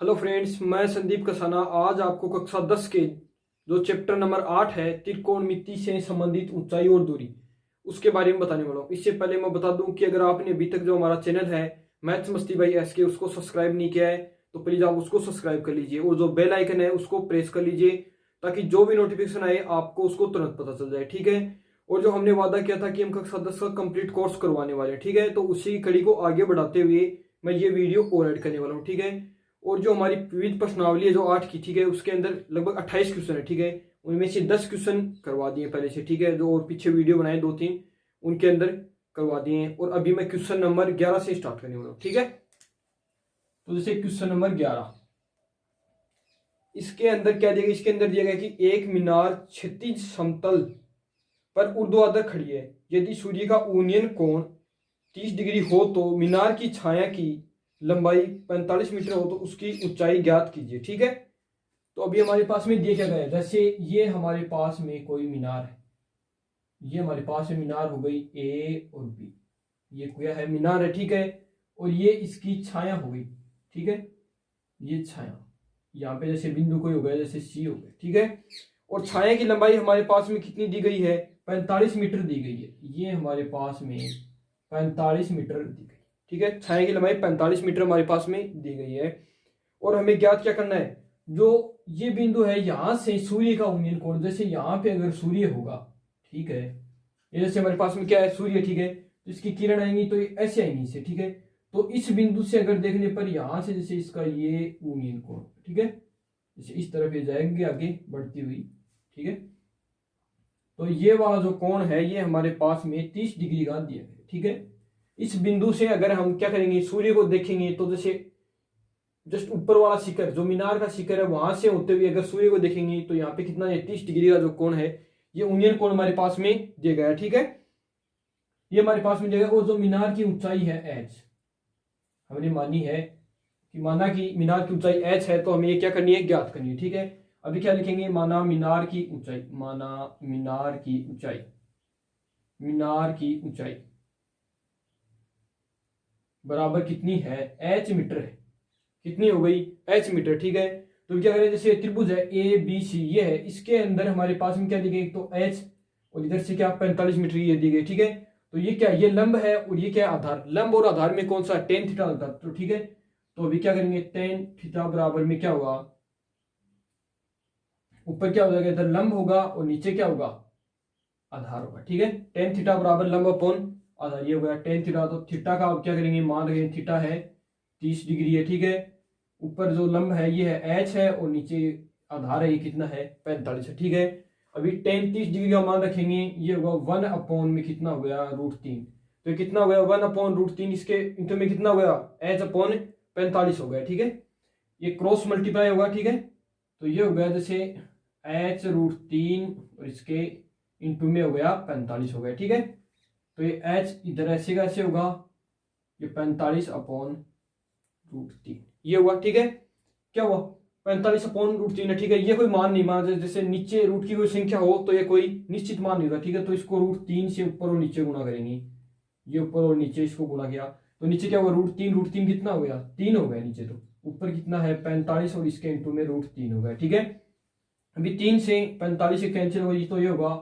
Hello friends, मैं संदीप कसाना आज आपको कक्षा 10 के जो चैप्टर नंबर 8 है त्रिकोणमिति से संबंधित ऊंचाई और दूरी उसके बारे में बताने वाला हूँ। इससे पहले मैं बता दूं कि अगर आपने अभी तक जो हमारा चैनल है मैथ्स मस्ती बाई एसके उसको सब्सक्राइब नहीं किया है तो प्लीज़ आप उसको सब्सक्राइब कर लीजिए और जो बेल आइकन है उसको प्रेस कर लीजिए ताकि जो भी नोटिफिकेशन आए आपको उसको तुरंत पता चल जाए। ठीक है। और जो हमने वादा किया था कि हम कक्षा 10 का कंप्लीट कोर्स करवाने वाले हैं, ठीक है, तो उसी कड़ी को आगे बढ़ाते हुए मैं ये वीडियो और ऐड करने वाला हूँ। ठीक है। और जो हमारी विविध प्रश्नावली है जो 8 की, ठीक है, उसके अंदर लगभग 28 क्वेश्चन है। ठीक है। उनमें से 10 क्वेश्चन करवा दिए पहले से, ठीक है, जो और पीछे वीडियो बनाए 2-3 उनके अंदर करवा दिए हैं। और अभी मैं क्वेश्चन नंबर 11 से स्टार्ट करने वाला हूँ। ठीक है। तो जैसे क्वेश्चन नंबर 11 इसके अंदर क्या दिया गया, इसके अंदर दिया गया कि एक मीनार क्षैतिज समतल पर ऊर्ध्वाधर खड़ी है। यदि सूर्य का ऊनियन कोण 30 डिग्री हो तो मीनार की छाया की लंबाई 45 मीटर हो तो उसकी ऊंचाई ज्ञात कीजिए। ठीक है। तो अभी हमारे पास में देखा गया है, जैसे ये हमारे पास में कोई मीनार है, ये हमारे पास में मीनार हो गई ए और बी, ये क्या है, मीनार है। ठीक है। और ये इसकी छाया हो गई। ठीक है। ये छाया यहाँ पे जैसे बिंदु कोई हो गया, जैसे सी हो गया। ठीक है। और छाया की लंबाई हमारे पास में कितनी दी गई है, 45 मीटर दी गई है। ये हमारे पास में 45 मीटर दी गई। ठीक है। छाया की लंबाई 45 मीटर हमारे पास में दी गई है। और हमें ज्ञात क्या करना है, जो ये बिंदु है यहां से सूर्य का उन्नयन कोण, जैसे यहाँ पे अगर सूर्य होगा, ठीक है, ये जैसे हमारे पास में क्या है, सूर्य, ठीक है, तो इसकी किरण आएंगी तो ये ऐसे आएंगी इसे। ठीक है। तो इस बिंदु से अगर देखने पर यहां से जैसे इसका ये उन्नयन कोण, ठीक है, जैसे इस तरफ ये जाएंगे आगे बढ़ती हुई। ठीक है। तो ये वाला जो कोण है ये हमारे पास में 30 डिग्री का दिया गया। ठीक है। इस बिंदु से अगर हम क्या करेंगे, सूर्य को देखेंगे तो जैसे जस्ट ऊपर वाला शिखर जो मीनार का शिखर है वहां से होते हुए अगर सूर्य को देखेंगे तो यहाँ पे कितना है, 30 डिग्री का जो कोण है ये उन्नयन कोण हमारे पास में दिया गया है। ठीक है। ये हमारे पास में दिया गया। और जो मीनार की ऊंचाई है एच, हमने मानी है कि माना कि मीनार की ऊंचाई एच है तो हमें ये क्या करनी है, ज्ञात करनी है। ठीक है। अभी क्या लिखेंगे, माना मीनार की ऊंचाई, माना मीनार की ऊंचाई, मीनार की ऊंचाई बराबर कितनी है, एच मीटर है। कितनी हो गई, एच मीटर। ठीक है। तो क्या करें, जैसे त्रिभुज है ए बी सी ये है, इसके अंदर हमारे पास में क्या दी गई, तो एच और इधर से क्या 45 मीटर ये दी गई। ठीक है। तो ये क्या, ये लंब है और ये क्या आधार, लंब और आधार में कौन सा, टेन थीटा होता है। तो ठीक है। तो अभी क्या करेंगे, टेन थीटा बराबर में क्या होगा, ऊपर क्या हो जाएगा, इधर लंब होगा और नीचे क्या होगा, आधार होगा। ठीक है। टेन थीटा बराबर लंब अपॉन आधार, ये हो गया टेन थीटा। तो थीटा का आप क्या करेंगे, मान रहे थीटा है 30 डिग्री है। ठीक है। ऊपर जो लंब है ये है एच है और नीचे आधार है ये कितना है, 45 है। ठीक है। अभी टेन 30 डिग्री का मान रखेंगे, ये होगा 1 अपॉन में कितना हो गया, √3। तो कितना हो गया, 1 अपॉन √3, इसके इंटू में कितना हो गया, एच अपॉन 45 हो गया। ठीक है। ये क्रॉस मल्टीप्लाई होगा। ठीक है। तो ये हो गया जैसे एच √3 और इसके इंटू में हो गया 45 हो गया। ठीक है। तो ये एच इधर ऐसे का ऐसे होगा, ये 45 अपॉन √3 ये हुआ। ठीक है। क्या हुआ, 45 अपॉन √3 है। ठीक है। ये कोई मान नहीं माना, जैसे नीचे रूट की कोई संख्या हो तो ये कोई निश्चित मान नहीं होगा। ठीक है। तो इसको √3 से ऊपर और नीचे गुणा करेंगे, ये ऊपर और नीचे इसको गुणा किया तो नीचे क्या हुआ, √3 कितना हो गया, 3 हो गया नीचे। तो ऊपर कितना है 45 और इसके इंटू में √3 हो गया। ठीक है। अभी 3 से 45 से कैंसिल हो तो ये होगा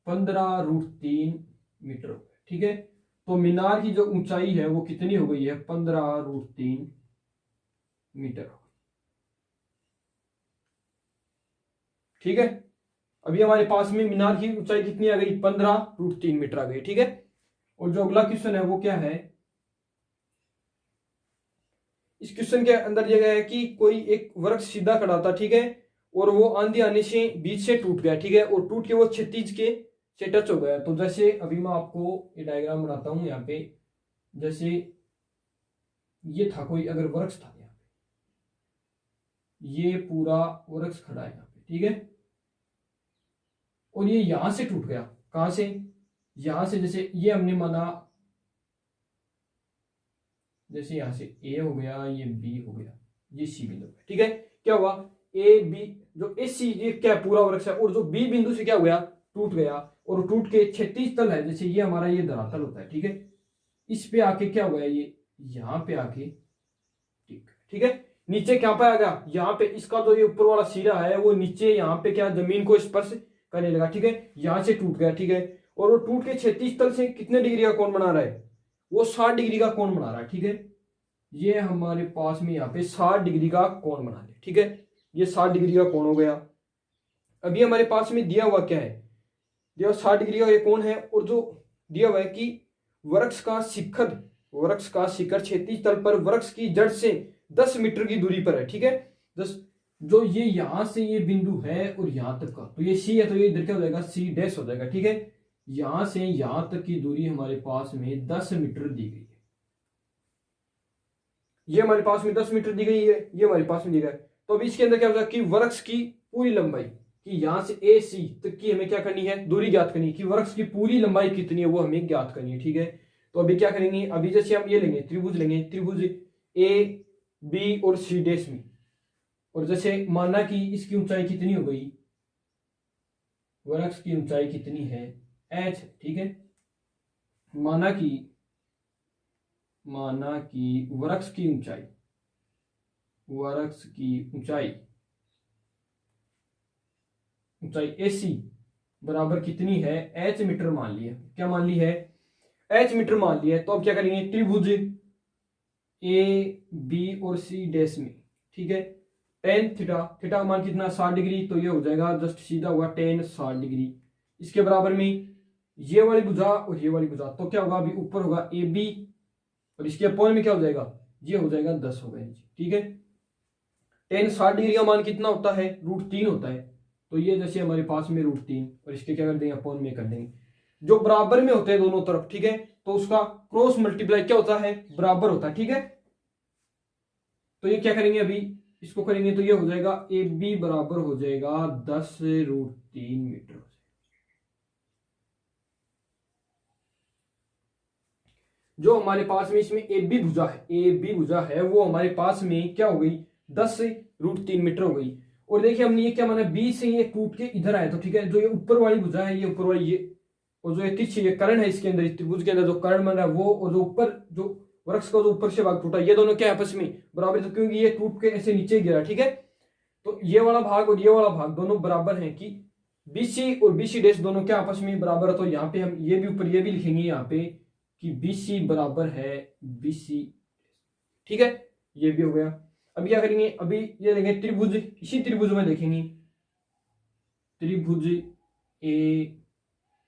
15 √3 मीटर हो गया। ठीक है। तो मीनार की जो ऊंचाई है वो कितनी हो गई है, 15 √3 मीटर। ठीक है। अभी हमारे पास में मीनार की ऊंचाई कितनी आ गई, 15 √3 मीटर आ गई। ठीक है। और जो अगला क्वेश्चन है वो क्या है, इस क्वेश्चन के अंदर दिया गया है कि कोई एक वृक्ष सीधा खड़ा था, ठीक है, और वो आंधी आने से बीच से टूट गया। ठीक है। और टूट के वो क्षैतिज के से टच हो गया। तो जैसे अभी मैं आपको ये डायग्राम बनाता हूं यहाँ पे, जैसे ये था कोई अगर वृक्ष था यहाँ पे, ये पूरा वृक्ष खड़ा है यहाँ पे। ठीक है। और ये यहां से टूट गया, कहां से, यहां से, जैसे ये हमने माना जैसे यहां से ए हो गया, ये बी हो गया, ये सी बिंदु हो गया। ठीक है। क्या हुआ, ए बी जो ए सी ये क्या पूरा वृक्ष है, और जो बी बिंदु से क्या हुआ, टूट गया, और टूट के क्षैतिज तल है, जैसे ये हमारा ये धरातल होता है। ठीक है। इस पे आके क्या हुआ, ये यहां पे आके ठीक है। नीचे क्या पाएगा, यहाँ पे इसका जो ये ऊपर वाला सिरा है वो नीचे यहाँ पे क्या जमीन को स्पर्श करने लगा, ठीक है, यहाँ से टूट गया, ठीक है, और वो टूट के क्षैतिज तल से कितने डिग्री का कोण बना रहा है, वो 60 डिग्री का कोण बना रहा है, ठीक है। ये हमारे पास में यहाँ पे 60 डिग्री का कोण बना ले, ठीक है, ये 60 डिग्री का कोण हो गया। अभी हमारे पास में दिया हुआ क्या है, दिया 60 डिग्री का ये कोण है, और जो दिया हुआ है कि वृक्ष का शिखर क्षैतिज तल पर वृक्ष की जड़ से 10 मीटर की दूरी पर है, ठीक है। 10, जो ये यहां से ये बिंदु है और यहां तक का, तो ये सी है, तो ये इधर क्या हो जाएगा, सी डैश हो जाएगा, ठीक है। यहां से यहां तक की दूरी हमारे पास में 10 मीटर दी गई है, ये हमारे पास में 10 मीटर दी गई है, ये हमारे पास में दी गया है। तो अभी इसके अंदर क्या होगा कि वृक्ष की पूरी लंबाई, कि यहां से ए सी तक की हमें क्या करनी है, दूरी ज्ञात करनी है, कि वृक्ष की पूरी लंबाई कितनी है वो हमें ज्ञात करनी है, ठीक है। तो अभी क्या करेंगे, अभी जैसे हम ये लेंगे त्रिभुज लेंगे, त्रिभुज ए बी और सी डैश में, और जैसे माना कि इसकी ऊंचाई कितनी हो गई, वृक्ष की ऊंचाई कितनी है, एच, ठीक है। माना कि वृक्ष की ऊंचाई एसी बराबर कितनी है, एच मीटर मान लिया, क्या मान ली है, एच मीटर मान लिया है। तो अब क्या करेंगे, त्रिभुज ए बी और सी डैश में, ठीक है, टेन थीटा, थीटा का मान कितना 60 डिग्री, तो ये हो जाएगा जस्ट सीधा हुआ टेन 60 डिग्री। इसके बराबर में ये वाली भुजा और ये वाली भुजा, तो क्या होगा, अभी ऊपर होगा ए बी और इसके अपोन में क्या हो जाएगा, ये हो जाएगा 10 हो गया, ठीक है। टेन 60 डिग्री का मान कितना होता है, √3 होता है, तो ये जैसे हमारे पास में √3 और इसके क्या कर देंगे, अपोन में कर देंगे, जो बराबर में होते हैं दोनों तरफ, ठीक है, तो उसका क्रॉस मल्टीप्लाई क्या होता है, बराबर होता है, ठीक है। तो ये क्या करेंगे, अभी इसको करेंगे तो ये हो जाएगा ए बी बराबर हो जाएगा 10√3 मीटर। जो हमारे पास में इसमें ए बी भुजा है वो हमारे पास में क्या हो गई, 10√3 मीटर हो गई। और देखिए हमने ये क्या माना, बी से ये टूट के इधर आया, तो ठीक है, जो ये ऊपर वाली भुजा है, ये ऊपर वाली ये, और जो ये तिरछी ये कर्ण है इसके अंदर, इस त्रिभुज के अंदर जो कर्ण बन रहा है वो, और जो ऊपर जो वृक्ष का जो ऊपर से भाग टूटा, ये दोनों क्या आपस में बराबर, तो क्योंकि ये टूट के ऐसे नीचे गिरा, ठीक है। तो ये वाला भाग और ये वाला भाग दोनों बराबर हैं, कि बीसी और बीसी डैश दोनों क्या आपस में बराबर है। तो यहाँ पे हम ये भी ऊपर ये भी लिखेंगे यहाँ पे कि बीसी बराबर है बीसी, ठीक है, ये भी हो गया। अभी क्या करेंगे, अभी ये लेंगे त्रिभुज, इसी त्रिभुज में देखेंगे त्रिभुज ए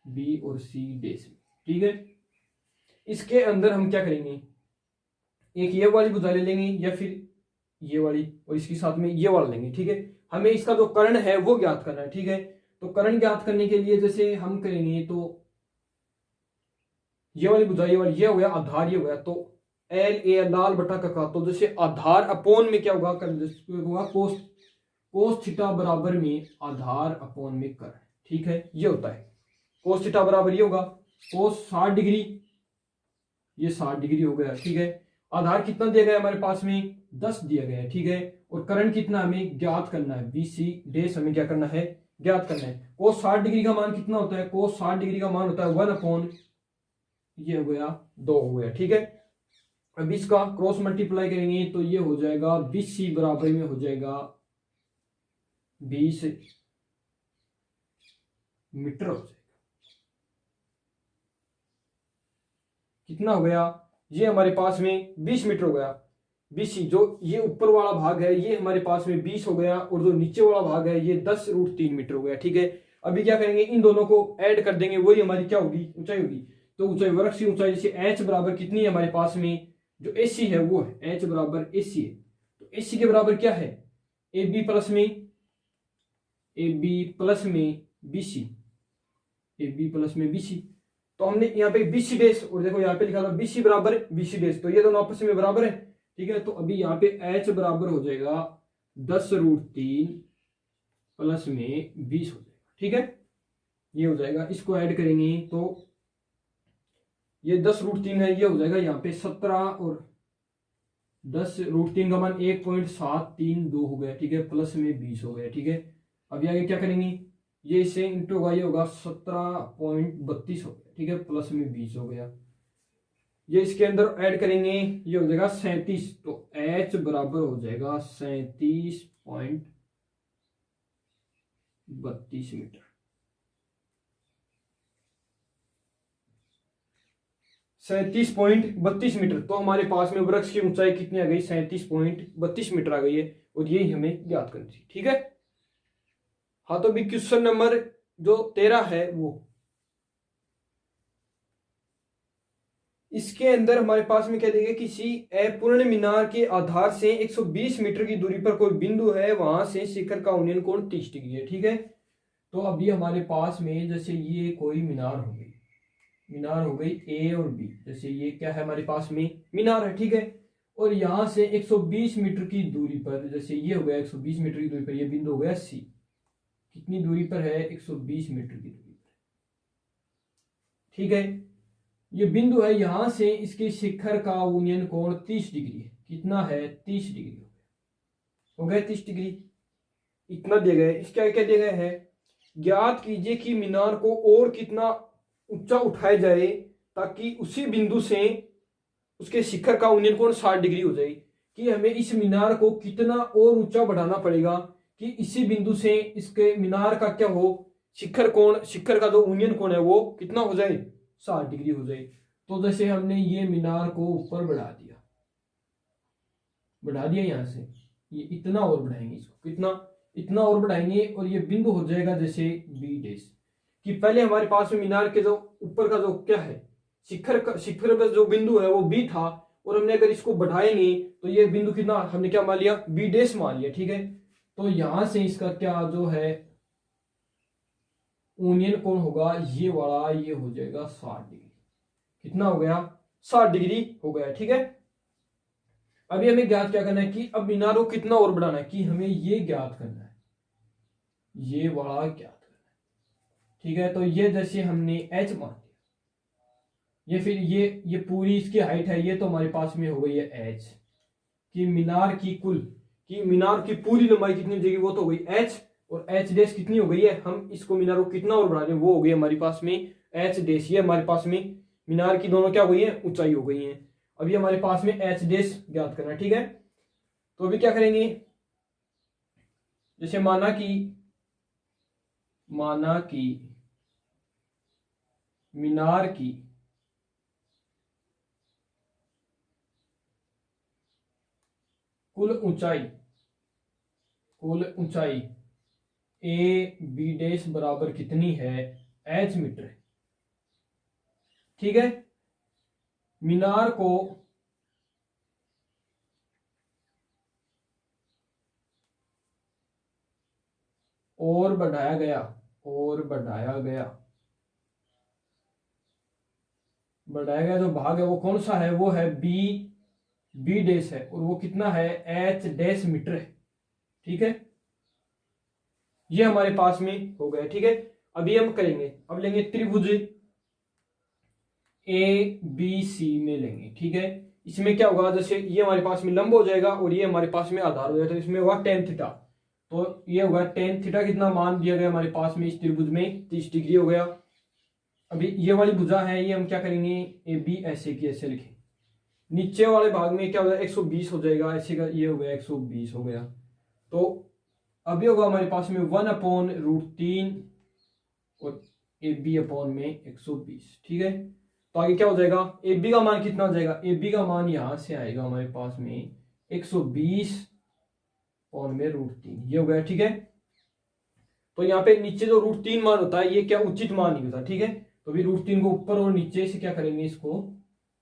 बी और सी डैश, ठीक है। इसके अंदर हम क्या करेंगे, एक ये वाली भुजा ले लेंगे या फिर ये वाली, और इसके साथ में ये वाला लेंगे, ठीक है। हमें इसका जो कर्ण है वो ज्ञात करना है, ठीक है। तो कर्ण ज्ञात करने के लिए जैसे हम करेंगे, तो ये वाली भुजा, ये वाली, ये हो गया आधार, ये हो गया, तो एल ए लाल बटा का, तो जैसे आधार अपोन में क्या होगा, कोस थीटा बराबर में आधार अपोन में कर, ठीक है, ये होता है कोस थीटा बराबर ये होगा कोस 60 डिग्री, ये 60 डिग्री हो गया, ठीक है। आधार कितना दिया गया हमारे पास में, 10 दिया गया है, ठीक है। और करण कितना हमें ज्ञात करना है, बीसी डैश हमें क्या करना है, ज्ञात करना है। कोस 60 डिग्री का मान कितना होता है, कोस 60 डिग्री का मान होता है 1/, ये हो गया 2 हो गया, ठीक है। अब इसका क्रॉस मल्टीप्लाई करेंगे तो ये हो जाएगा बीसी बराबर में हो जाएगा 20 मीटर हो जाएगा। कितना हो गया, ये हमारे पास में 20 मीटर हो गया। बीसी जो ये ऊपर वाला भाग है ये हमारे पास में 20 हो गया, और जो नीचे वाला भाग है ये 10√3 मीटर हो गया, ठीक है। अभी क्या करेंगे, इन दोनों को ऐड कर देंगे, वही हमारी क्या होगी, ऊंचाई होगी। तो ऊंचाई, वृक्ष की ऊंचाई जैसे एच बराबर कितनी है हमारे पास में, जो एसी है वो है एच बराबर एसी है। तो एसी के बराबर क्या है, ए बी प्लस में बीसी, ए बी प्लस में बीसी। तो हमने यहाँ पे बीसी डैश, और देखो यहाँ पे लिखा था बीसी बराबर बीसी डैश, तो ये दोनों आपस में बराबर है, ठीक है। तो अभी यहाँ पे एच बराबर हो जाएगा 10√3 प्लस में 20 हो जाएगा, ठीक है, ये हो जाएगा। इसको ऐड करेंगे तो ये 10√3 है, ये हो जाएगा यहाँ पे 17, और 10√3 का मान 1.732 हो गया, ठीक है, प्लस में 20 हो गया, ठीक है। अभी आगे क्या करेंगे, ये इसे इंटू होगा, ये होगा 17.32 हो गया, ठीक है, प्लस में 20 हो गया। ये इसके अंदर ऐड करेंगे, ये हो जाएगा 37। तो H बराबर हो जाएगा 37.32 मीटर। 37.32 मीटर। तो हमारे पास में वृक्ष की ऊंचाई कितनी आ गई? 37.32 मीटर आ गई है, और यही हमें ज्ञात करनी थी। ठीक है। हाँ, तो अभी क्वेश्चन नंबर जो 13 है वो, इसके अंदर हमारे पास में क्या देंगे, किसी अपूर्ण मीनार के आधार से 120 मीटर की दूरी पर कोई बिंदु है, वहां से शिखर का उन्नयन कोण 30 डिग्री है। ठीक है। तो अभी हमारे पास में जैसे ये कोई मीनार हो गई, मीनार हो गई ए और बी। जैसे ये क्या है हमारे पास में मीनार है। ठीक है। और यहां से 120 मीटर की दूरी पर, जैसे ये हो गया 120 मीटर की दूरी पर, ये बिंदु हो गया सी। कितनी दूरी पर है? 120 मीटर की दूरी पर। ठीक है। ये बिंदु है, यहां से इसके शिखर का उन्नयन कोण 30 डिग्री है। कितना है? 30 डिग्री हो गया 30 डिग्री। इतना दिया गया है। इसका क्या दिया गया है? ज्ञात कीजिए कि मीनार को और कितना ऊंचा उठाया जाए ताकि उसी बिंदु से उसके शिखर का उन्नयन कोण 60 डिग्री हो जाए। कि हमें इस मीनार को कितना और ऊंचा बढ़ाना पड़ेगा कि इसी बिंदु से इसके मीनार का क्या हो, शिखर कोण, शिखर का जो उन्नयन कोण है वो कितना हो जाए? 60 डिग्री हो जाए। तो जैसे हमने ये मीनार को ऊपर बढ़ा दिया, यहां से ये इतना और बढ़ाएंगे, इसको कितना? इतना और बढ़ाएंगे, और ये बिंदु हो जाएगा जैसे बी डेश। कि पहले हमारे पास में मीनार के जो ऊपर का जो क्या है, शिखर पर जो बिंदु है वो बी था, और हमने अगर इसको बढ़ाएंगे तो ये बिंदु कितना हमने क्या मान लिया? बी डेश मान लिया। ठीक है। तो यहां से इसका क्या जो है उन्नयन कोण होगा, ये वाला, ये हो जाएगा 60 डिग्री। कितना हो गया? 60 डिग्री हो गया। ठीक है। अभी हमें ज्ञात क्या करना है कि अब मीनार को कितना और बढ़ाना है, कि हमें ये ज्ञात करना है, ये वाला ज्ञात करना है। ठीक है। तो ये जैसे हमने h मान लिया, ये फिर ये पूरी इसकी हाइट है, ये तो हमारे पास में हो गई है h। कि मीनार की मीनार की पूरी लंबाई कितनी हो जाएगी? वो तो हो गई h, और h डैश कितनी हो गई है? हम इसको मीनार को कितना और बढ़ा रहे हैं, वो हो गई हमारे पास में h डैश। ये हमारे पास में मीनार की दोनों क्या हो गई है? ऊंचाई हो गई है। अभी हमारे पास में h डैश ज्ञात करना है। ठीक है। तो अभी क्या करेंगे, जैसे माना कि मीनार की कुल ऊंचाई ए बी डैश बराबर कितनी है? h मीटर है। ठीक है। मीनार को और बढ़ाया गया, जो भाग है वो कौन सा है? वो है बी डैश है, और वो कितना है? h डैश मीटर है। ठीक है। ये हमारे पास में हो गया। ठीक है। अभी हम करेंगे, अब लेंगे त्रिभुज ए बी सी में लेंगे। ठीक है। इसमें क्या होगा, जैसे ये हमारे पास में लंब हो जाएगा और ये हमारे पास में आधार हो जाएगा, तो इसमें होगा tan थीटा। तो ये होगा tan थीटा, कितना मान दिया गया हमारे पास में इस त्रिभुज में? 30 डिग्री हो गया। अभी ये वाली भुजा है, ये हम क्या करेंगे? ए बी ऐसे की ऐसे लिखें। नीचे वाले भाग में क्या हो जाएगा? 120 हो जाएगा, ऐसे का ये हो गया 120 हो गया। तो अभी होगा हमारे पास में 1/√3 और ए बी अपॉन में 120। ठीक है। तो आगे क्या हो जाएगा? ए बी का मान कितना हो जाएगा? ए बी का मान यहां से आएगा हमारे पास में 120 अपॉन में √3, ये हो गया। ठीक है। तो यहाँ पे नीचे जो √3 मान होता है, ये क्या उचित मान नहीं होता। ठीक है। तो अभी √3 को ऊपर और नीचे से क्या करेंगे? इसको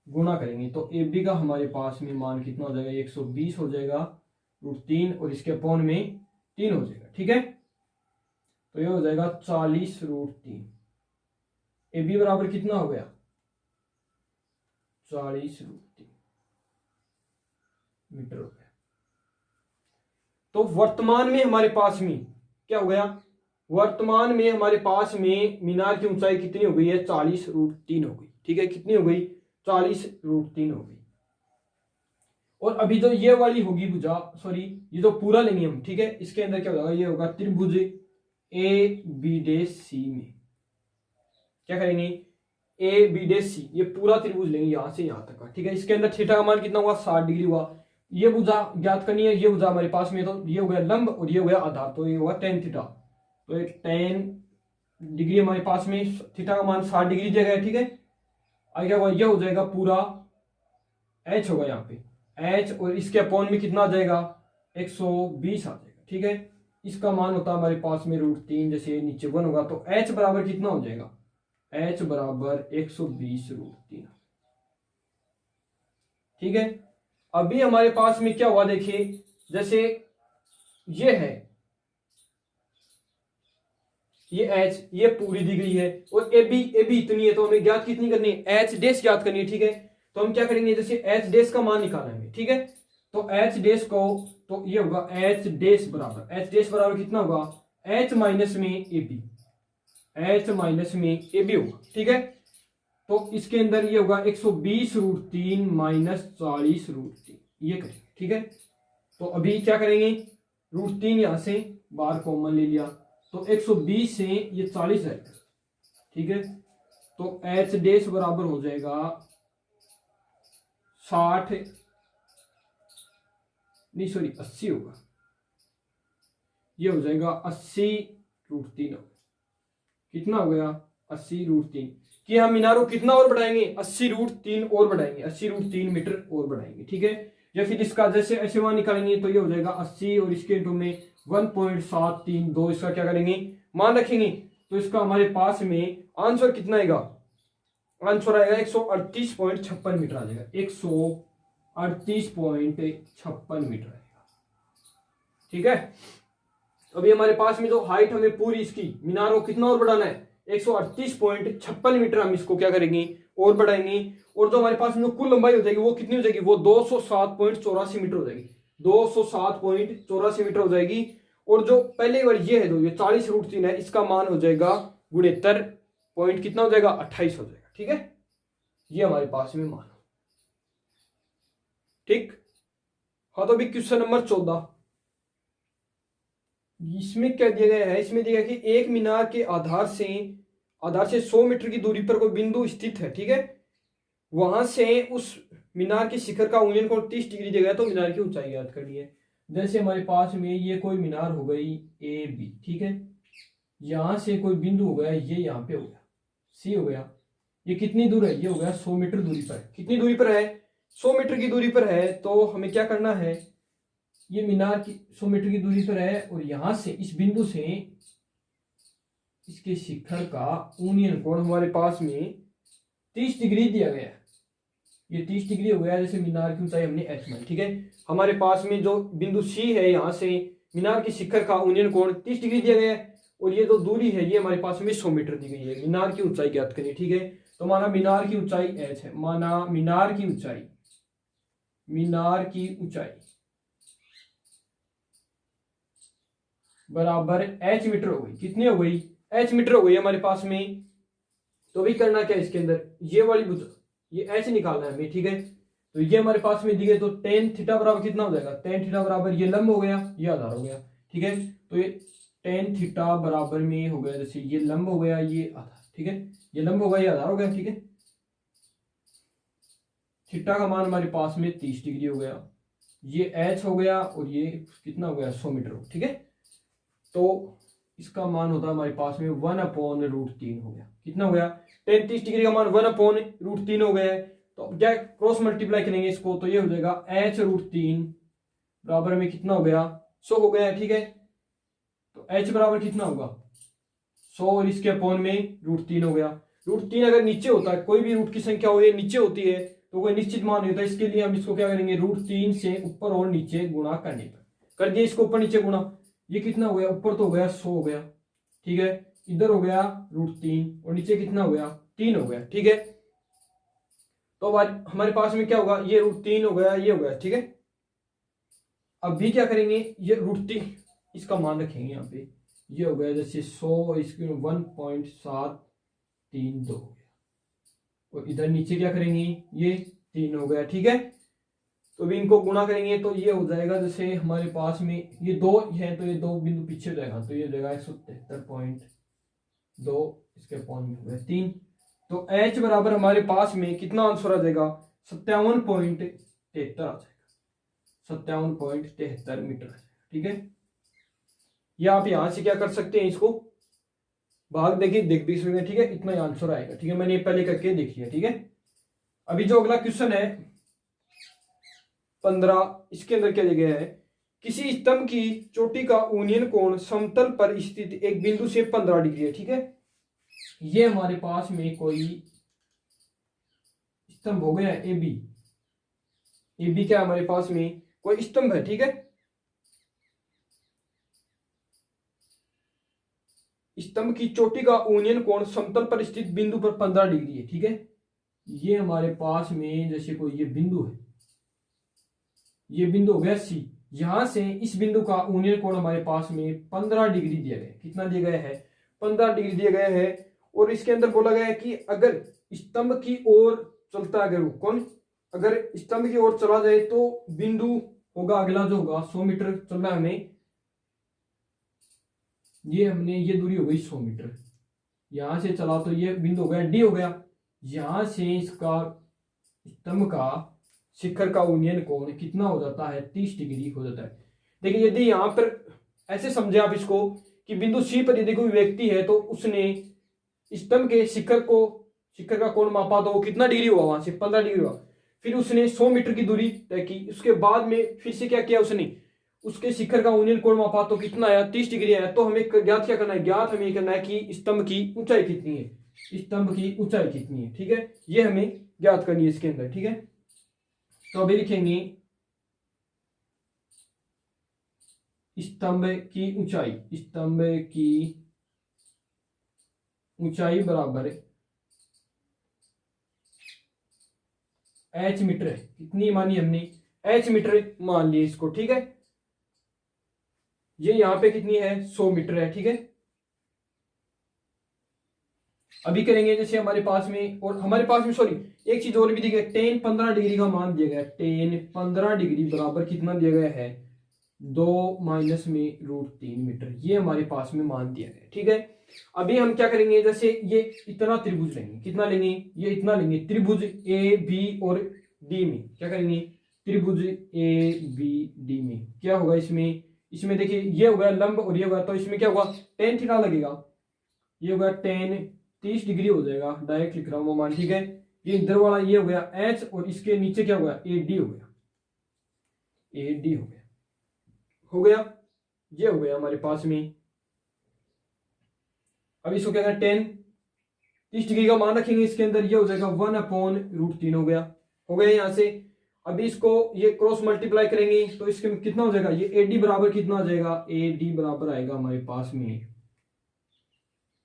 गुणा करेंगे। तो ए बी का हमारे पास में मान कितना हो जाएगा? 120 हो जाएगा √3, और इसके अपॉन में 3 हो जाएगा। ठीक है। तो ये हो जाएगा 40√3। ए बी बराबर कितना हो गया? 40√3 मीटर हो गया। तो वर्तमान में हमारे पास में क्या हो गया? वर्तमान में हमारे पास में मीनार की ऊंचाई कितनी हो गई है? 40√3 हो गई। ठीक है। कितनी हो गई? 40√3 हो गई। और अभी तो ये वाली होगी भुजा, सॉरी ये तो पूरा लेंगे हम। ठीक है। इसके अंदर क्या होगा? ये होगा त्रिभुज ए बी डैश सी में क्या करेंगे? ए बी डे सी, ये पूरा त्रिभुज लेंगे यहाँ से यहाँ तक का, ठीक है। इसके अंदर थीटा का मान कितना हुआ, 60 डिग्री हुआ। ये भुजा ज्ञात करनी है, ये भुजा हमारे पास में, तो ये हो गया लंब और ये हो गया आधार, तो ये होगा tan थीटा। तो ये tan डिग्री हमारे पास में, थीटा का मान 60 डिग्री दिया गया है, ठीक है। आगे क्या हुआ, ये हो जाएगा पूरा h होगा यहाँ पे h, और इसके अपॉन में कितना आ जाएगा, 120 आ जाएगा, ठीक है। इसका मान होता है हमारे पास में √3, जैसे नीचे 1 होगा तो h बराबर कितना हो जाएगा, h बराबर 120 √3, ठीक है। अभी हमारे पास में क्या हुआ देखिए, जैसे ये है, ये h, ये पूरी दी गई है, और ए बी इतनी है, तो हमें ज्ञात कितनी करनी है, h डैश ज्ञात करनी है, ठीक है। तो हम क्या करेंगे, जैसे h डैश का मान निकालना है, ठीक है। तो h डैश को, तो ये होगा h डैश बराबर कितना होगा, h माइनस में ए बी, होगा, ठीक है। तो इसके अंदर ये होगा 120 √3 माइनस 40 √3, ये करेंगे, ठीक है। तो अभी क्या करेंगे, √3 यहां से बाहर कॉमन ले लिया, तो 120 से ये 40 जाएगा, ठीक है। तो h डैश बराबर हो जाएगा 80 होगा, ये हो जाएगा 80 √3, कितना हो गया, 80 √3, कि हम मीनार को कितना और बढ़ाएंगे, 80 √3 और बढ़ाएंगे, 80 √3 मीटर और बढ़ाएंगे, ठीक है। या फिर इसका जैसे ऐसे वहां निकालेंगे तो ये हो जाएगा 80, और इसके इंटू में 1.732, इसका क्या करेंगे, मान रखेंगे। तो इसका हमारे पास में आंसर कितना आएगा, आंसर आएगा 138.56 मीटर आ जाएगा, 138.56 मीटर आएगा, ठीक है। अभी हमारे पास में जो हाइट हमें पूरी इसकी मीनार को कितना और बढ़ाना है, 138.56 मीटर, हम इसको क्या करेंगे और बढ़ाएंगे। और जो हमारे पास में कुल लंबाई हो जाएगी वो कितनी हो जाएगी, वो 207.84 मीटर हो जाएगी, 207.84 मीटर हो जाएगी। और जो पहले वाली ये है, जो ये 40 √3 है, इसका मान हो जाएगा 69 पॉइंट कितना हो जाएगा, 28 हो जाएगा, ठीक है। ये हमारे पास में मान, ठीक। हाँ, तो अभी क्वेश्चन नंबर 14, इसमें क्या दिया गया है, इसमें दिया गया कि एक मीनार के आधार से 100 मीटर की दूरी पर कोई बिंदु स्थित है, ठीक है। वहां से उस मीनार के शिखर का उन्नयन कोण 30 डिग्री दिया गया, तो मीनार की ऊंचाई ज्ञात करनी है। जैसे हमारे पास में ये कोई मीनार हो गई ए बी, ठीक है। यहां से कोई बिंदु हो गया, ये यहाँ पे हो गया सी हो गया, ये कितनी दूर है, ये हो गया 100 मीटर दूरी पर, कितनी दूरी पर है, 100 मीटर की दूरी पर है। तो हमें क्या करना है, ये मीनार की 100 मीटर की दूरी पर है, और यहां से इस बिंदु से इसके शिखर का यूनियन कोण हमारे पास में 30 डिग्री दिया गया है, ये 30 डिग्री हो गया। जैसे मीनार की ऊंचाई हमने h मानी, ठीक है। हमारे पास में जो बिंदु सी है, यहां से मीनार के शिखर का यूनियन कोण 30 डिग्री दिया गया है, और ये जो दूरी है ये हमारे पास में 100 मीटर दी गई है। मीनार की ऊंचाई ज्ञात करिए, ठीक है। तो माना मीनार की ऊंचाई h है, माना मीनार की ऊंचाई बराबर h मीटर हो गई, कितनी हो गई, h मीटर हो गई हमारे पास में। तो अभी करना क्या है, इसके अंदर ये वाली ये h निकालना है हमें, ठीक है। तो ये हमारे पास में दी गई, तो tan थीटा बराबर कितना हो जाएगा, tan थीटा बराबर ये लंब हो गया, ये आधार हो गया, ठीक है। तो ये tan थीटा बराबर में हो गया, जैसे ये लंब हो गया, ये आधार, ठीक है। ये लंब हो गया, ये आधार हो गया, ठीक है। थीटा का मान हमारे पास में 30 डिग्री हो गया, ये h हो गया, और ये कितना हो गया, 100 मीटर, ठीक है। तो इसका मान होता है हमारे पास में 1/√3 हो गया, कितना हो गया, 33 डिग्री का मान 1/√3 हो गया है। तो क्या क्रॉस मल्टीप्लाई करेंगे इसको, तो ये हो जाएगा h√3 बराबर में कितना हो गया, 100 हो गया है, ठीक है। तो h बराबर कितना होगा, 100, और इसके अपॉन में √3 हो गया। √3 अगर नीचे होता है, कोई भी रूट की संख्या हो, ये नीचे होती है, तो कोई निश्चित मान नहीं होता। इसके लिए हम इसको क्या करेंगे, √3 से ऊपर और नीचे गुणा करने पर कर दिए, इसको ऊपर नीचे गुणा, ये कितना हो गया, ऊपर तो हो गया 100 हो गया, ठीक है। इधर हो गया √3, और नीचे कितना हो गया, 3 हो गया, ठीक है। तो अब हमारे पास में क्या होगा, ये √3 हो गया, ये हो गया, ठीक है। अब भी क्या करेंगे, ये √3 इसका मान रखेंगे यहाँ पे, ये हो गया जैसे 100, इसके 1.732 हो गया, और इधर नीचे क्या करेंगे, ये 3 हो गया, ठीक है। तो भी इनको गुणा करेंगे तो ये हो जाएगा, जैसे हमारे पास में ये 2 है, तो ये 2 बिंदु पीछे हो जाएगा, तो ये हो जाएगा 173.2, इसके अपॉन में हो गया 3, तो H बराबर हमारे पास में कितना आंसर आ जाएगा, 57.73 आ जाएगा, 57.73 मीटर आ जाएगा। ठीक है, या आप यहां से क्या कर सकते हैं, इसको भाग देखिए, देख भी सकते हैं। ठीक है, इतना ही आंसर आएगा। ठीक है, मैंने ये पहले करके देख लिया। ठीक है, अभी जो अगला क्वेश्चन है 15, इसके अंदर क्या दिया गया है, किसी स्तंभ की चोटी का ऊनियन कोण समतल पर स्थित एक बिंदु से 15 डिग्री है। ठीक है, ये हमारे पास में कोई स्तंभ हो गया है ए बी। ए बी क्या हमारे पास में कोई स्तंभ है। ठीक है, स्तंभ की चोटी का ऊनियन कोण समतल पर स्थित बिंदु पर 15 डिग्री है। ठीक है, ये हमारे पास में जैसे कोई ये बिंदु है, ये बिंदु हो गया सी। यहां से इस बिंदु का ऊनियन कोण हमारे पास में 15 डिग्री दिया गया है। कितना दिया गया है, 15 डिग्री दिया गया है। और इसके अंदर बोला गया है कि अगर स्तंभ की ओर चलता है, अगर वो कौन, अगर स्तंभ की ओर चला जाए तो बिंदु होगा अगला जो होगा 100 मीटर चलना है हमें। ये हमने ये दूरी हो गई 100 मीटर, यहां से चला तो ये बिंदु हो गया डी हो गया। यहां से इसका स्तंभ का शिखर का यूनियन कोण कितना हो जाता है, 30 डिग्री हो जाता है। देखिए यदि यहां पर ऐसे समझे आप इसको कि बिंदु सी पर यदि कोई व्यक्ति है तो उसने स्तंभ के शिखर का कोण मापा तो वो कितना डिग्री हुआ, वहां से 15 डिग्री हुआ। फिर उसने 100 मीटर की दूरी तय की, उसके बाद में फिर से क्या किया उसने, उसके शिखर का यूनियन कोण मापा तो कितना आया, 30 डिग्री आया। तो हमें ज्ञात क्या करना है, ज्ञात हमें करना है कि स्तंभ की ऊंचाई कितनी है, स्तंभ की ऊंचाई कितनी है। ठीक है, ये हमें ज्ञात करनी है इसके अंदर। ठीक है, तो अभी लिखेंगे स्तंभ की ऊंचाई, स्तंभ की ऊंचाई बराबर h मीटर है। कितनी मानी हमने, h मीटर मान लिया इसको। ठीक है, ये यहां पे कितनी है, 100 मीटर है। ठीक है, अभी करेंगे जैसे हमारे पास में, और हमारे पास में सॉरी एक चीज और भी दी गई, टेन 15 डिग्री का मान दिया गया है। टेन 15 डिग्री बराबर कितना दिया गया है, 2 माइनस में √3 मीटर, ये हमारे पास में मान दिया गया। ठीक है, अभी हम क्या करेंगे, जैसे ये इतना त्रिभुज लेंगे, कितना लेंगे, ये इतना लेंगे, त्रिभुज ए बी और डी में क्या करेंगे, त्रिभुज ए बी डी में क्या होगा, इसमें देखिए ये होगा लंब और ये होगा, तो इसमें क्या होगा, टेन थीटा लगेगा, ये होगा टेन 30 डिग्री हो जाएगा, डायरेक्ट लिख रहा हूं वो मान। ठीक है, ये इधर वाला ये हो गया एच और इसके नीचे क्या होगा, ए डी हो गया, ए डी हो गया, ये हो गया हमारे पास में। अब इसको क्या करना, 30 डिग्री का मान रखेंगे इसके अंदर, ये हो जाएगा 1/√3 हो गया यहां से। अभी इसको ये क्रॉस मल्टीप्लाई करेंगे तो इसके में कितना हो जाएगा, ये ए डी बराबर कितना आ जाएगा, ए डी बराबर आएगा हमारे पास में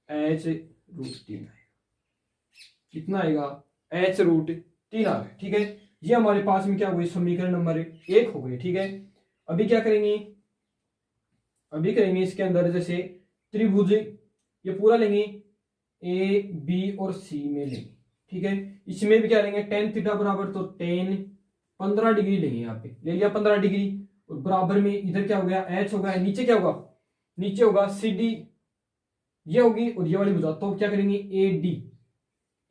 h√3 आएगा, कितना आएगा, h√3 आ गया। ठीक है, ये हमारे पास में क्या हुई, समीकरण नंबर 1 हो गई। ठीक है, अभी क्या करेंगे, अभी करेंगे इसके अंदर जैसे त्रिभुज ये पूरा लेंगे, ए बी और सी में लेंगे। ठीक है, इसमें भी क्या लेंगे, टेन थीटा बराबर, तो टेन 15 डिग्री लेंगे, यहाँ पे ले लिया 15 डिग्री, और बराबर में इधर क्या हो गया, एच हो गया, नीचे क्या होगा, नीचे होगा सी डी, ये होगी और ये वाली बुझा, तो क्या करेंगे, ए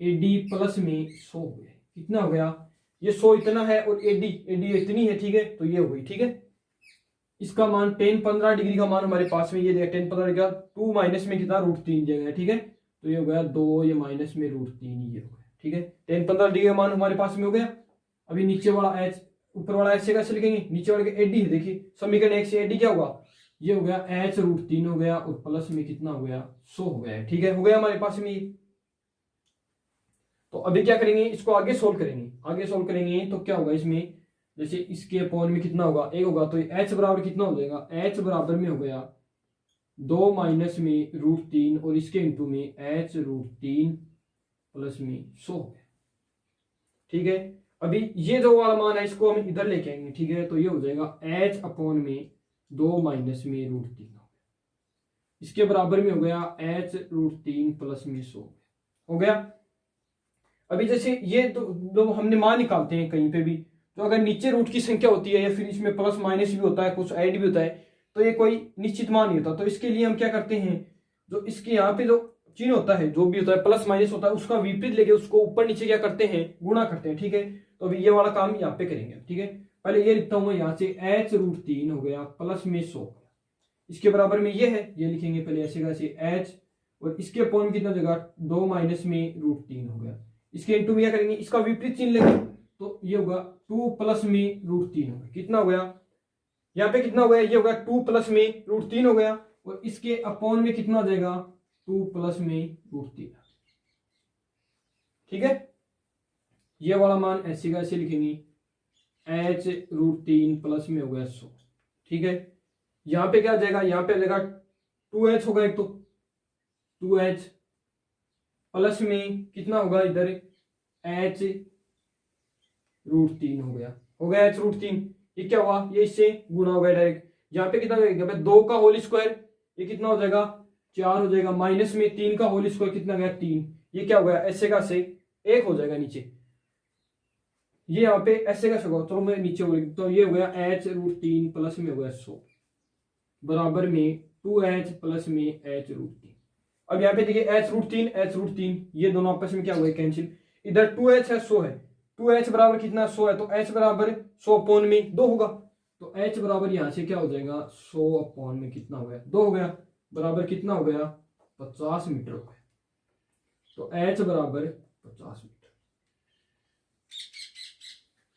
डी प्लस में 100 हो गया, कितना हो गया, ये 100 इतना है और ए डी इतनी है। ठीक है, तो ये हो गई। ठीक है, इसका मान टेन 15 डिग्री का मान हमारे पास में ये दिया, टेन 15 डिग्री का 2 माइनस में कितना, √3 दिया गया। ठीक है, तो ये हो गया 2, ये माइनस में √3, ये हो गया। ठीक है, टेन 15 डिग्री का मान हमारे पास में हो गया। अभी नीचे वाला एच, ऊपर वाला एच से कैसे लिखेंगे, नीचे वाले का एडी है, देखिए समीकरण 1 से एडी क्या होगा, ये हो गया h√3 हो गया और प्लस में कितना हो गया, 100 हो गया। ठीक है, हो गया हमारे पास में ये। तो अभी क्या करेंगे, इसको आगे सोल्व करेंगे तो क्या होगा, इसमें जैसे इसके अपॉन में कितना होगा, 1 होगा, तो h बराबर कितना हो जाएगा, h बराबर में हो गया 2 माइनस में √3 और इसके इंटू में h√3 प्लस में 100 हो गया। ठीक है, अभी ये जो वाला मान है इसको हम इधर लेके आएंगे। ठीक है, तो ये हो जाएगा h अपॉन में 2 माइनस में √3 हो गया, इसके बराबर में हो गया h√3 प्लस में 100 हो गया। अभी जैसे ये दो हमने मान निकालते हैं कहीं पे भी, तो अगर नीचे रूट की संख्या होती है या फिर इसमें प्लस माइनस भी होता है, कुछ ऐड भी होता है, तो ये कोई निश्चित मान नहीं होता। तो इसके लिए हम क्या करते हैं, जो इसके यहाँ पे जो चिन्ह होता है, जो भी होता है प्लस माइनस होता है, उसका विपरीत लेके उसको ऊपर नीचे क्या करते हैं, गुणा करते हैं। ठीक है, तो अभी ये वाला काम यहाँ पे करेंगे। ठीक है, पहले ये लिखता हूं मैं यहाँ से h√3 हो गया प्लस में 100, इसके बराबर में ये है, ये लिखेंगे पहले ऐसे का ऐसे h, और इसके अपॉन में कितना जगह 2 माइनस में √3 हो गया। इसके इंटू में क्या करेंगे, इसका विपरीत चिन्ह लेंगे, तो ये होगा 2 प्लस में √3 होगा। कितना हो गया यहाँ पे, कितना हो गया, ये होगा 2 प्लस में √3 हो गया, और इसके अपॉन में कितना हो जाएगा 2 प्लस में √3। ठीक है, ये वाला मान ऐसे का ऐसे लिखेंगे, h√3 प्लस में हो गया 100। ठीक है, यहाँ पे क्या आ जाएगा, यहाँ पे आ जाएगा 2h होगा एक, तो 2h प्लस में कितना होगा इधर h√3 हो गया h√3। ये क्या हुआ, ये इससे गुणा हो गया डायरेक्ट। यहाँ पे कितना हो जाएगा, 2 का होल स्क्वायर, ये कितना हो जाएगा 4 हो जाएगा, माइनस में 3 का होल स्क्वायर कितना गया 3, ये क्या हो गया ऐसे का से 1 हो जाएगा नीचे, ये यहाँ पे ऐसे का होगा, तो मैं नीचे बोल, तो ये हो गया h√3 प्लस में हो गया 100 बराबर में 2h प्लस में h√3। अब यहाँ पे देखिए h√3 ये दोनों आपस में क्या हुआ कैंसिल, इधर 2h है 100 है, 2h बराबर कितना 100 है, तो h बराबर 100 अपॉन में 2 होगा, तो h बराबर यहाँ से क्या हो जाएगा 100 अपॉन में कितना हो गया 2 हो गया, बराबर कितना हो गया 50 मीटर हो गया। तो h बराबर 50 मीटर।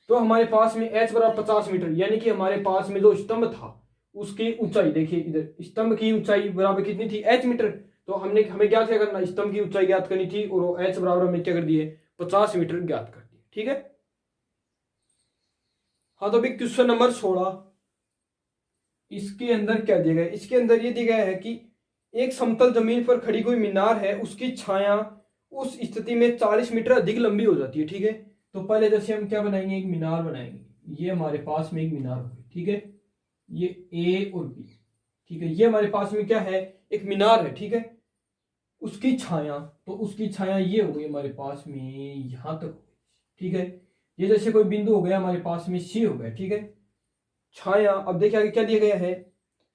तो हमारे पास में h बराबर 50 मीटर, यानी कि हमारे पास में जो स्तंभ था उसकी ऊंचाई, देखिए इधर स्तंभ की ऊंचाई बराबर कितनी थी h मीटर, तो हमें क्या करना, स्तंभ की ऊंचाई ज्ञात करनी थी, और h बराबर हमें क्या कर दिए 50 मीटर ज्ञात कर दिए। ठीक है, हाँ तो अभी क्वेश्चन नंबर 16, इसके अंदर क्या दिया गया, इसके अंदर ये दिया गया है कि एक समतल जमीन पर खड़ी कोई मीनार है, उसकी छाया उस स्थिति में 40 मीटर अधिक लंबी हो जाती है। ठीक है, तो पहले जैसे हम क्या बनाएंगे, एक मीनार बनाएंगे, ये हमारे पास में एक मीनार होगी। ठीक है, ये ए और बी, ठीक है, ये हमारे पास में क्या है एक मीनार है। ठीक है, उसकी छाया, तो उसकी छाया ये हो गई हमारे पास में यहां तक। ठीक है, ये जैसे कोई बिंदु हो गया हमारे पास में सी हो गया। ठीक है, छाया, अब देखिए आगे क्या दिया गया है,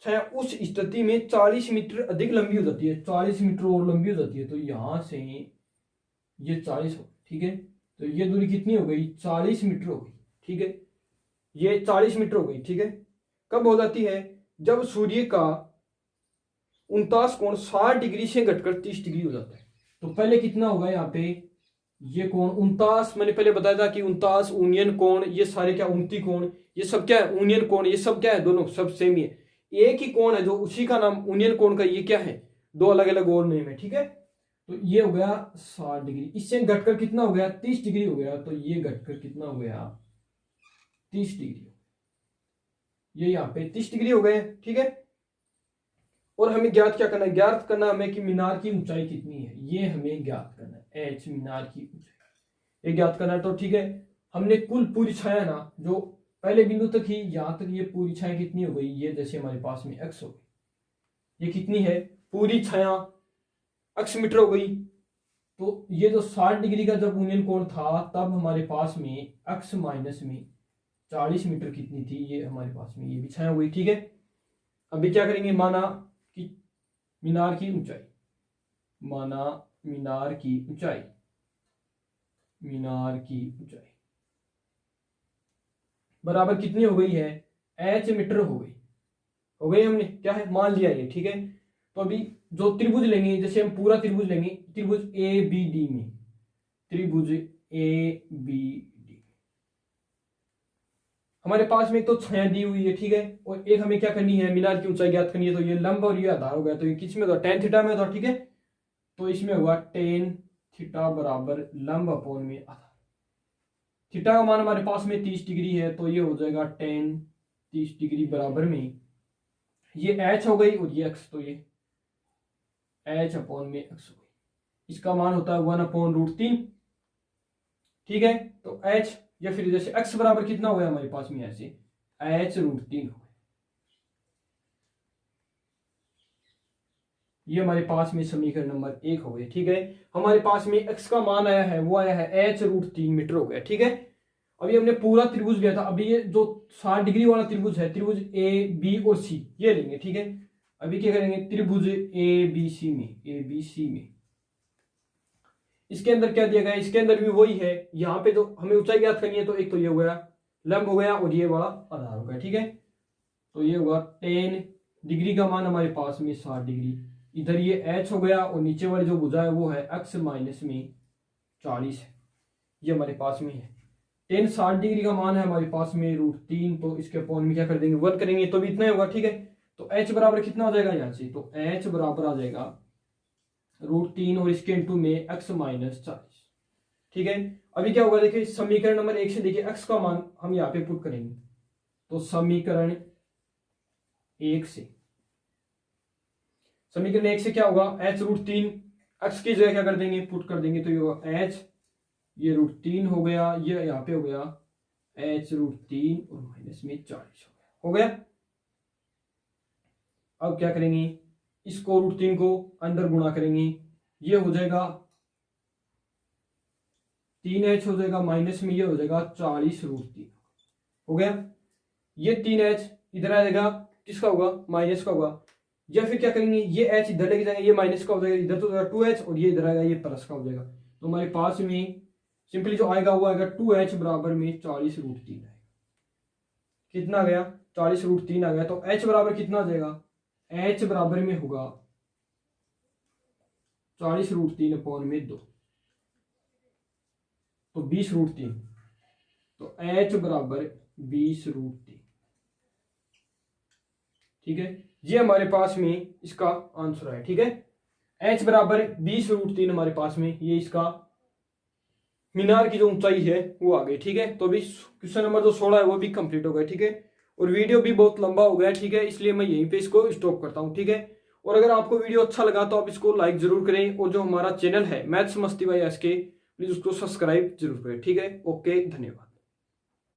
छाया उस स्थिति में 40 मीटर अधिक लंबी हो जाती है, 40 मीटर और लंबी हो जाती है, तो यहां से ये 40 हो। ठीक है, तो ये दूरी कितनी हो गई 40 मीटर हो गई। ठीक है, ये 40 मीटर हो गई। ठीक है, कब हो जाती है, जब सूर्य का 49 कोण 60 डिग्री से घटकर 30 डिग्री हो जाता है। तो पहले कितना होगा यहाँ पे, ये कोण 49, मैंने पहले बताया था कि 49 यूनियन कोण, ये सारे क्या 29 कोण, ये सब क्या है यूनियन कोण, ये सब क्या है दोनों सब सेम ही है, एक ही कोण है जो उसी का नाम यूनियन कोण का, ये क्या है दो अलग अलग और नेम है। ठीक है, तो ये हो गया 60 डिग्री, इससे घटकर कितना हो गया 30 डिग्री हो गया, तो ये घटकर कितना हो गया 30 डिग्री, ये यहाँ पे 30 डिग्री हो गए। ठीक है, और हमें ज्ञात क्या करना है, ज्ञात करना हमें कि मीनार की ऊंचाई कितनी है, ये हमें ज्ञात करना है, एच मीनार की ऊंचाई ये ज्ञात करना है। तो ठीक है, हमने कुल पूरी छाया ना जो पहले बिंदु तक ही यहां तक, ये पूरी छाया कितनी हो गई, ये जैसे हमारे पास में एक्स हो गई, ये कितनी है पूरी छाया एक्स मीटर हो गई। तो ये जो 60 डिग्री का जब यूनियन कोण था, तब हमारे पास में एक्स माइनस में 40 मीटर कितनी थी, ये हमारे पास में ये भी छाया हुई। ठीक है, अभी क्या करेंगे, माना कि मीनार की ऊंचाई, माना मीनार की ऊंचाई, मीनार की ऊंचाई बराबर कितनी हो गई है, एच मीटर हो गई हमने क्या है मान लिया ये। ठीक है, तो अभी जो त्रिभुज लेंगे, जैसे हम पूरा त्रिभुज लेंगे, त्रिभुज ए बी डी में, त्रिभुज ए बी डी हमारे पास में एक तो छाया दी हुई है। ठीक है, और एक हमें क्या करनी है, मीनार की ऊंचाई ज्ञात करनी है, तो ये लंब और ये आधार हो गया, तो ये किस में होगा tan थीटा में होगा। ठीक है, तो इसमें हुआ tan थीटा बराबर लंब अपॉन में आधार, थीटा का मान हमारे पास में 30 डिग्री है, तो ये हो जाएगा tan 30 डिग्री बराबर में ये h हो गई और ये x, तो ये h अपॉन में x हो गई, इसका मान होता है 1/√3। ठीक है, तो h या फिर जैसे x बराबर कितना हो गया हमारे पास में ऐसे h√3 हो गया, ये हमारे पास में समीकरण नंबर 1 हो गया। ठीक है, हमारे पास में x का मान आया है, वो आया है h√3 मीटर हो गया। ठीक है, अभी हमने पूरा त्रिभुज लिया था, अभी ये जो 60 डिग्री वाला त्रिभुज है, त्रिभुज ए बी और सी ये लेंगे। ठीक है, अभी क्या करेंगे, त्रिभुज ए बी सी में इसके अंदर क्या दिया गया है, इसके अंदर भी वही है। यहाँ पे तो हमें ऊंचाई ज्ञात करनी है, तो एक तो ये हो गया लंब हो गया और ये वाला आधार हो गया, ठीक है। तो ये होगा 10 डिग्री का मान हमारे पास में 60 डिग्री, इधर ये h हो गया और नीचे वाली जो भुजा है वो है x माइनस में 40 है, ये हमारे पास में है। 10 60 डिग्री का मान है हमारे पास में √3, तो इसके अपॉन में क्या कर देंगे 1 करेंगे, तो भी इतना ही होगा, ठीक है। तो h बराबर कितना हो जाएगा यहाँ से, तो h बराबर आ जाएगा √3 और इसके इंटू में x माइनस 40, ठीक है। अभी क्या होगा देखिए, समीकरण नंबर 1 से देखिए x का मान हम यहाँ पे पुट करेंगे, तो समीकरण 1 से क्या होगा, h √3 x की जगह क्या कर देंगे पुट कर देंगे, तो ये होगा h, ये √3 हो गया, ये यहाँ पे हो गया h √3 और माइनस में 40 हो गया। अब क्या करेंगे, इसको √3 को अंदर गुणा करेंगे, ये हो जाएगा 3h हो जाएगा, माइनस में ये हो जाएगा 40 √3 हो गया। ये 3h इधर आ जाएगा, किसका होगा, माइनस का होगा। या फिर क्या करेंगे, ये h इधर लेके जाएंगे, ये माइनस का हो जाएगा, इधर तो 2h और ये इधर आएगा, ये प्लस का हो जाएगा। तो हमारे पास में सिंपली जो आएगा वो आएगा 2h बराबर में 40 √3 आएगा। कितना आ गया, 40 √3 आ गया। तो h बराबर कितना आ जाएगा, h बराबर में होगा 40 √3 अपॉन में 2, तो 20 √3, तो h बराबर 20 √3, ठीक है। ये हमारे पास में इसका आंसर है, ठीक है। h बराबर 20 √3 हमारे पास में ये इसका मीनार की जो ऊंचाई है वो आ गई, ठीक है। तो अभी क्वेश्चन नंबर जो 16 है वो भी कंप्लीट हो गया, ठीक है। और वीडियो भी बहुत लंबा हो गया, ठीक है, इसलिए मैं यहीं पे इसको स्टॉप करता हूँ, ठीक है। और अगर आपको वीडियो अच्छा लगा तो आप इसको लाइक जरूर करें, और जो हमारा चैनल है मैथ्स मस्ती बाय एसके, प्लीज उसको सब्सक्राइब जरूर करें, ठीक है। ओके, धन्यवाद।